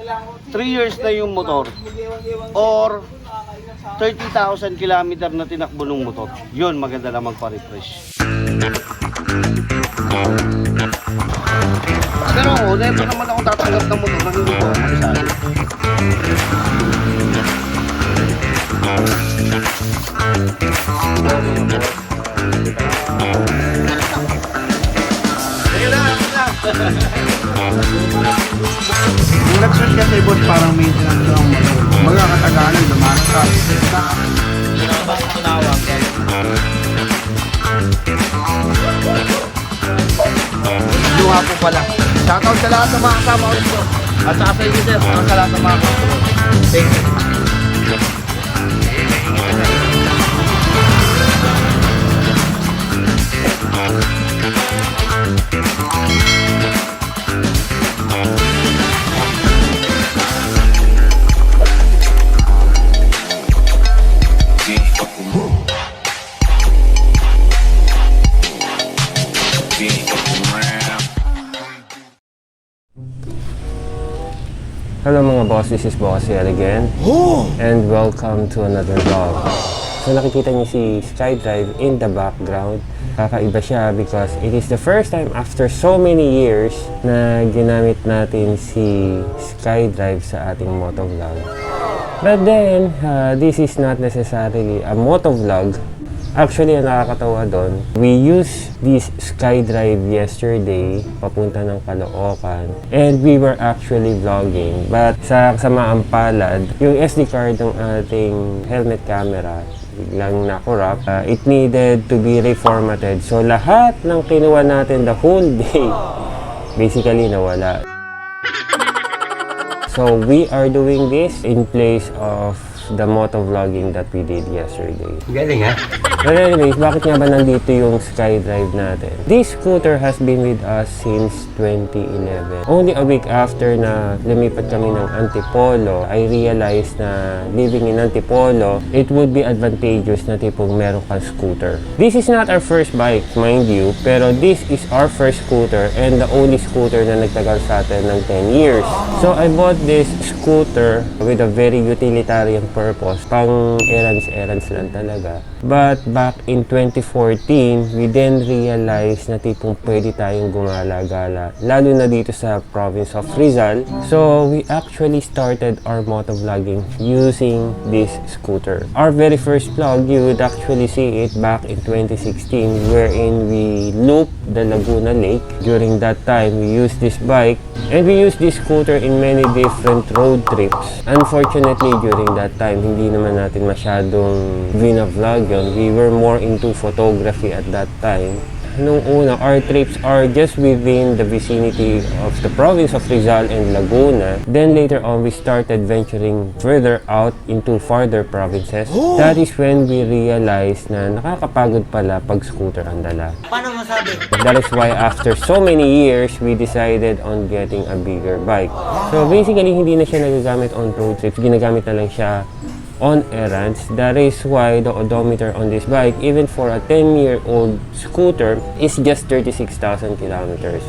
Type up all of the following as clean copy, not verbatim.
3 years na yung motor or 30,000 kilometer na tinakbo ng motor, yun maganda na magpa-refresh. Pero never naman ako tatanggap ng motor na hindi ko makasali. Yung nag-search kasi boss, parang maintenance lang mga katagalan, lumanas ka. Luha po pala. Shoutout sa lahat ng mga kasama ko dito. At sa inyo sir, sa lahat ng mga kasama. Thank you. Hello mga boss, this is Boss here again and welcome to another vlog. So nakikita niyo si SkyDrive in the background. Kakaiba siya because it is the first time after so many years na ginamit natin si SkyDrive sa ating motovlog. But then, this is not necessarily a motovlog. Actually, ang nakakatawa doon, we used this SkyDrive yesterday papunta ng Caloocan and we were actually vlogging. But sa kasamaang palad, yung SD card ng ating helmet camera biglang na-corrupt. It needed to be reformatted. So lahat ng kinuha natin the whole day, basically nawala. So we are doing this in place of the motovlogging that we did yesterday. Galing ha? But anyways, bakit nga ba nandito yung SkyDrive natin? This scooter has been with us since 2011. Only a week after na lumipat kami ng Antipolo, I realized na living in Antipolo, it would be advantageous na tipong meron kang scooter. This is not our first bike, mind you, pero this is our first scooter and the only scooter na nagtagal sa atin ng 10 years. So I bought this scooter with a very utilitarian purpose, pang errands lang talaga. But back in 2014, we then realized na tipong pwede tayong gumala-gala, lalo na dito sa province of Rizal. So we actually started our motovlogging using this scooter. Our very first vlog, you would actually see it back in 2016, wherein we looped the Laguna Lake. During that time, we used this bike and we used this scooter in many different road trips. Unfortunately, during that time, hindi naman natin masyadong vlog yun. We were more into photography at that time. Nung una, our trips are just within the vicinity of the province of Rizal and Laguna. Then later on, we started venturing further out into farther provinces. That is when we realized na nakakapagod pala pag scooter ang dala. Paano masabi? That is why after so many years, we decided on getting a bigger bike. So basically, hindi na siya nagagamit on road trips. Ginagamit na lang siya on errands. That is why the odometer on this bike, even for a 10-year-old scooter, is just 36,000 kilometers.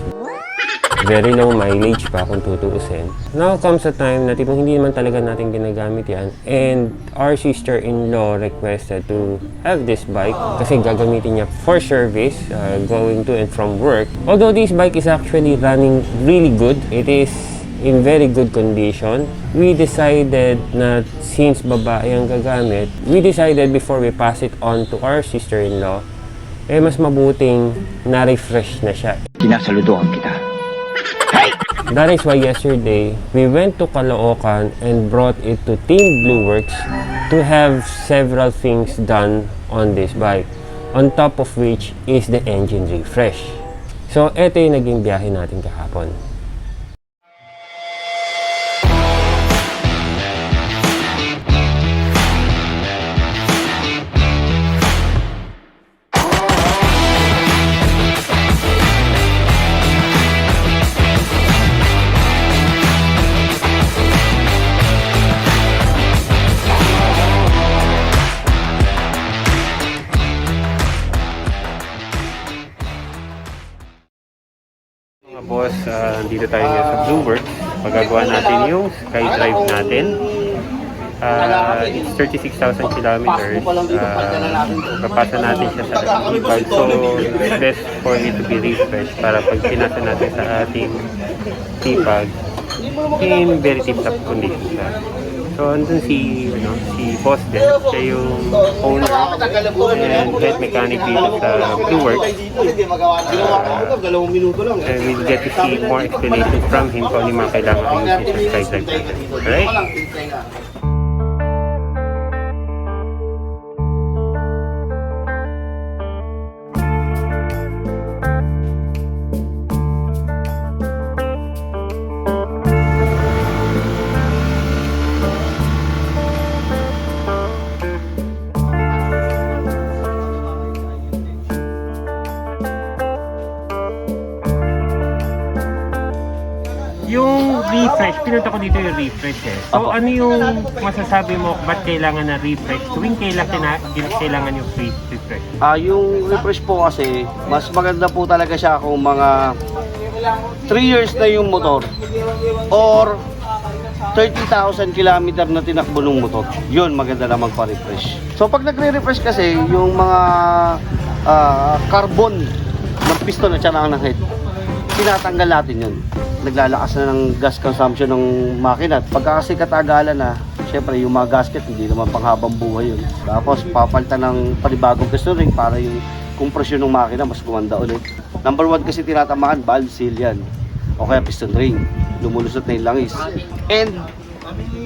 Very low mileage pa kung tutuusin. Now comes a time na tipong hindi naman talaga natin ginagamit yan, and our sister-in-law requested to have this bike kasi gagamitin niya for service, going to and from work. Although this bike is actually running really good, it is in very good condition. We decided na since babae ang gagamit, we decided before we pass it on to our sister-in-law, mas mabuting na-refresh na siya. Sinasaludoan kita. That is why yesterday, we went to Caloocan and brought it to Team Blue Works to have several things done on this bike. On top of which is the engine refresh. So, ito yung naging biyahe natin kahapon. Boss, dito tayo sa Blue Works Pagagawa natin yung SkyDrive natin. It's 36,000 kilometers. Kapasa natin siya sa ating bag. So, it's best for it to be refreshed para pag pinasa natin sa ating T-Bag, in very tip-top condition siya. So, andun si Boss din. Siya yung owner and head mechanic dito sa Blueworks. And we'll get to see more explanations from him kung ano yung mga kailangan ayusin sa SkyDrive natin. Alright? Yung refresh, pinunta ko dito yung refresh eh. So ano yung masasabi mo, ba't kailangan na refresh? Tuwing kailangan yung refresh? Yung refresh po kasi, mas maganda po talaga siya kung mga 3 years na yung motor or 30,000 kilometer na tinakbo ng motor. Yun, maganda na magpa-refresh. So pag nagre-refresh kasi, yung mga carbon ng piston at saka ng head, tinatanggal natin yun. Naglalakas na ng gas consumption ng makina. Pagka kasi katagalan na, syempre yung mga gasket hindi naman panghabang buhay yun. Tapos papalitan ng panibagong piston ring para yung kompresyon ng makina mas gumanda ulit. Number 1 kasi tinatamaan, valve seal yan. O kaya piston ring. Lumulusot na yung langis. And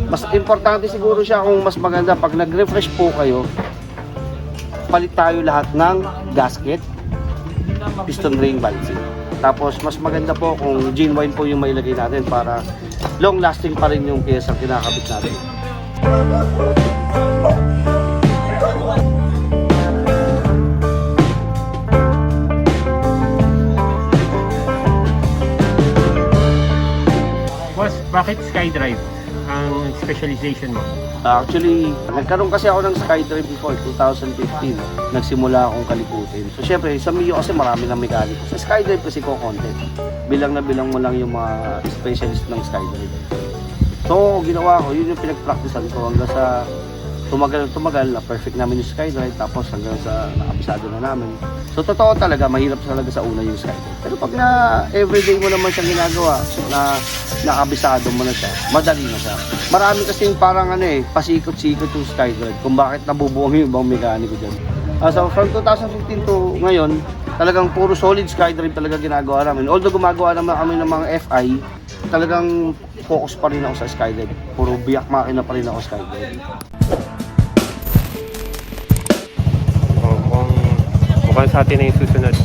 mas importante siguro siya kung mas maganda pag nag-refresh po kayo, palit tayo lahat ng gasket, piston ring, valve seal. Tapos mas maganda po kung genuine po yung mailagay natin para long lasting pa rin yung pyesa kinakabit natin. Boss, bakit SkyDrive ang specialization mo? Actually, nagkaroon kasi ako ng SkyDrive before, 2015. Nagsimula akong kalikutin. So, syempre, sa Mio kasi marami ng mekaniko. Sa SkyDrive kasi ko content. Bilang na bilang mo lang yung mga specialist ng SkyDrive. So, ginawa ko, yun yung pinag-practicean ko hanggang sa tumagal na perfect namin yung SkyDrive. Tapos hanggang sa nakabisado na namin. So, totoo talaga, mahirap talaga sa una yung SkyDrive. Pero pag na everyday mo naman siyang ginagawa, na nakabisado mo na siya, madali na siya. Marami kasing parang pasikot-sikot yung SkyDrive kung bakit nabubuong yung ibang mekaniko dyan. So from 2015 to ngayon, talagang puro solid SkyDrive talaga ginagawa namin. Although gumagawa naman kami ng mga FI, talagang focus pa rin ako sa SkyDrive. Puro biyak makina pa rin ako sa SkyDrive. Mukhang sa atin na yung susunod.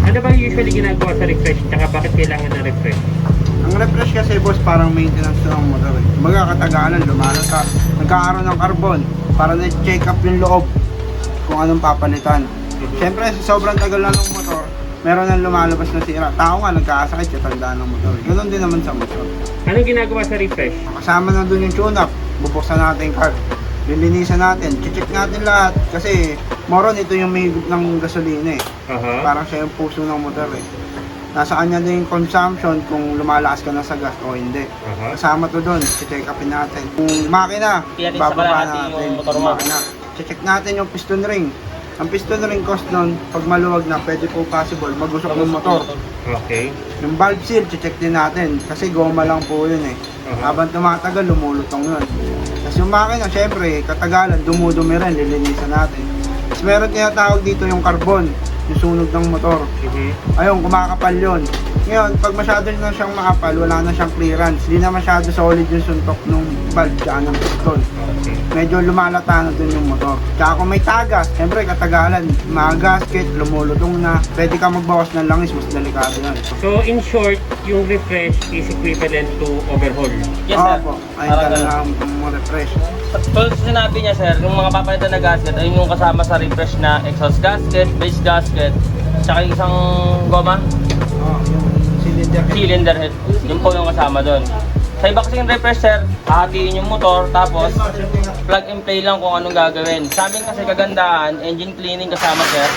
Ano ba usually ginagawa sa refresh? Tsaka bakit kailangan na refresh? Ang refresh kasi boss, parang maintenance ng motor eh. Magkakatagalan, lumalata. Nagkakaroon ng carbon para na-check up yung loob kung anong papalitan. Siyempre, sa sobrang tagal na ng motor, meron nang lumalabas na sira. Tao nga, nagkakasakit sa tandaan ng motor. Ganun din naman sa motor. Anong ginagawa sa refresh? Kasama na dun yung tune-up, bubuksan natin yung card. Lilinisan natin, check natin lahat. Kasi, moron, ito yung may ng gasolina eh. Parang siya yung puso ng motor eh. Nasa kanya din yung consumption kung lumalakas ka na sa gas o hindi. Kasama to doon, check upin natin. Kung makina, bababa natin yung makina. Check natin yung piston ring. Ang piston ring cost nun, pag maluwag na, pwede po possible magusok ng motor. Okay. Yung valve seal, check din natin. Kasi goma lang po yun eh. Habang tumatagal, lumulutong yun. Tapos yung makina, syempre, katagalan, dumudumi rin, lilinisan natin. Tapos meron tinatawag dito yung carbon, yung sunog ng motor. Ayun, kumakapal yun. Ngayon, pag masyado na siyang makapal, wala na siyang clearance. Hindi na masyado solid yung suntok ng valve dyan ng piston. Medyo lumalata na dun yung motor. Tsaka kung may tagas, siyempre katagalan, mga gasket, lumulutong na. Pwede ka magbawas ng langis, mas delikado yan. So in short, yung refresh is equivalent to overhaul. Yes, sir. Opo, ayun talaga ang refresh. Tulad sa sinabi niya, sir, yung mga papalitan na gasket ay yung kasama sa refresh na exhaust gasket, base gasket, tsaka yung isang goma, Yung cylinder. cylinder head. Yun po yung kasama doon. Sa iba kasing reverser, hahatiin yung motor, tapos plug and play lang kung anong gagawin. Sa amin kasi kagandahan, engine cleaning kasama sir.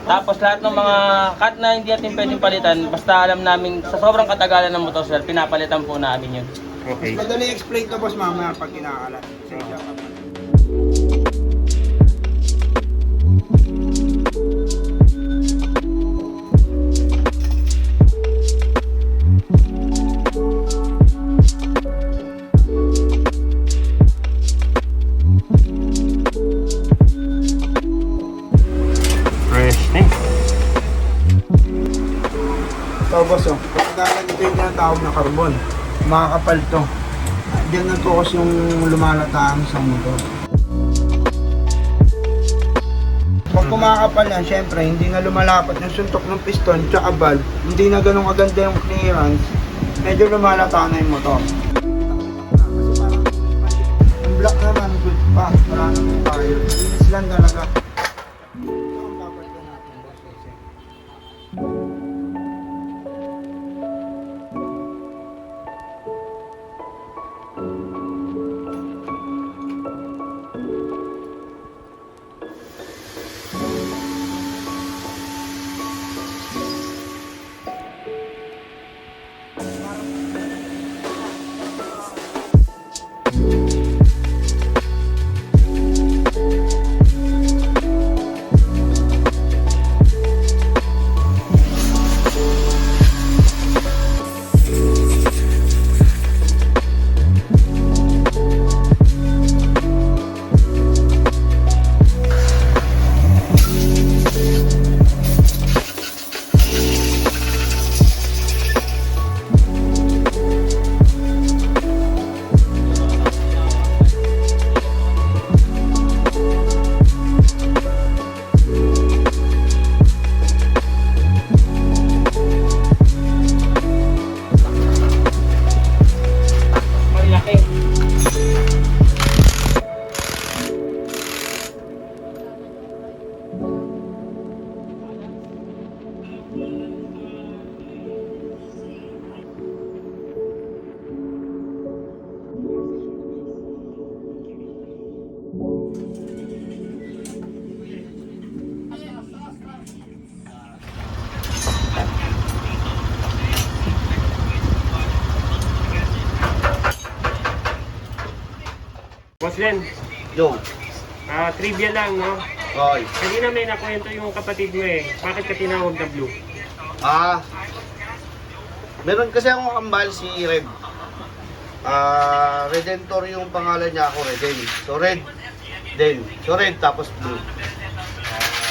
Tapos lahat ng mga cut na hindi natin pwedeng palitan, basta alam namin sa sobrang katagalan ng motor sir, pinapalitan po namin yun. Okay. Madali explain to boss mamaya pag kinakalat. Sige, siya pa. Freshness. Ito boss oh. Katagalan ito yung tinatawag na carbon. Makakapal to. Diyan nagkukos yung lumalataan sa motor. Pag kumakapal yan, syempre, hindi na lumalapat yung suntok ng piston tsaka valve. Hindi na ganun kaganda yung clearance. Medyo lumalata na yung motor. Yung black naman, good pa. Wala naman tayo. Linis lang talaga. Ito ang papalitan natin, boss. Malaki. Boss Len, Yo, trivia lang, no? okay. Kanina may nakwento yung kapatid mo eh. Bakit ka tinawag na Blue? Meron kasi akong kambal si Red. Redentor yung pangalan niya, ako Reden. So Red, then. So Red, tapos Blue.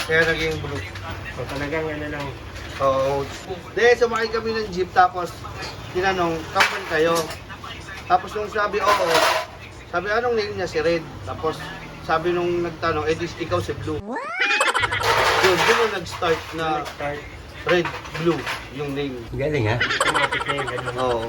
Kaya naging Blue. So talagang ano lang. So, sumakay kami ng jeep, tapos tinanong, kambal kayo? Tapos nung sabi, oo. Sabi, anong name niya? Si Red. Tapos sabi nung nagtanong, ikaw si Blue. Yun, doon nag-start na Start. Red, Blue, yung name. Galing ha? Automatic na yung ganun. Oo.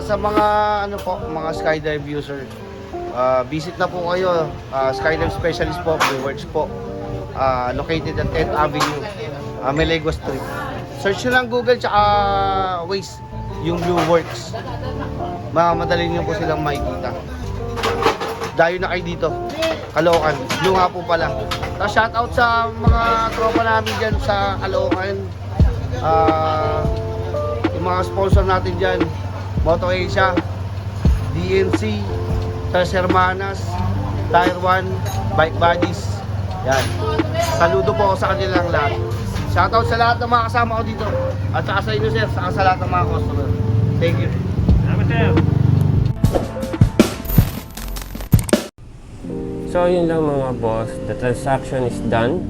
Sa mga ano po, mga skydive user, visit na po kayo. Skydive specialist po, Blue Works po. Located at 10th Avenue, Melegua Street. Search nyo lang Google tsaka Waze yung Blue Works. Madali nyo po silang makikita. dayo na kayo dito. Caloocan. Lunga po pala. Tapos shoutout sa mga tropa namin dyan sa Caloocan. Yung mga sponsor natin dyan. Moto Asia, DNC, Tres Hermanas, Tire 1, Bike Buddies. Yan. Saludo po ako sa kanilang lahat. Shoutout sa lahat ng mga kasama ko dito. At saka sa inyo sir, saka sa lahat ng mga customer. Thank you. So yun lang mga boss, the transaction is done.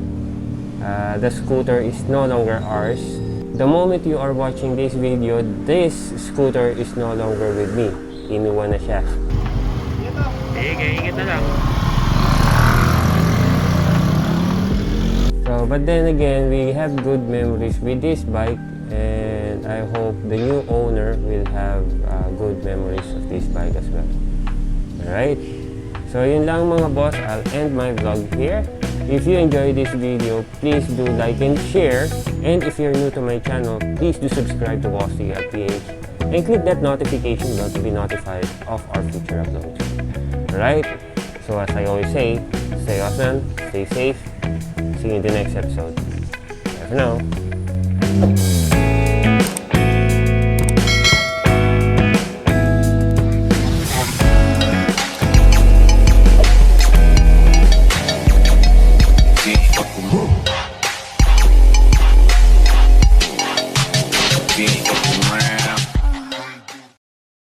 The scooter is no longer ours. The moment you are watching this video, this scooter is no longer with me. Iniwan na siya. Ingat na lang. So, but then again, we have good memories with this bike, and I hope the new owner will have good memories of this bike as well. Alright? So, yun lang mga boss. I'll end my vlog here. If you enjoyed this video, please do like and share. And if you're new to my channel, please do subscribe to Boss PH and click that notification bell to be notified of our future uploads. Alright? So as I always say, stay awesome, stay safe. See you in the next episode. Bye for now.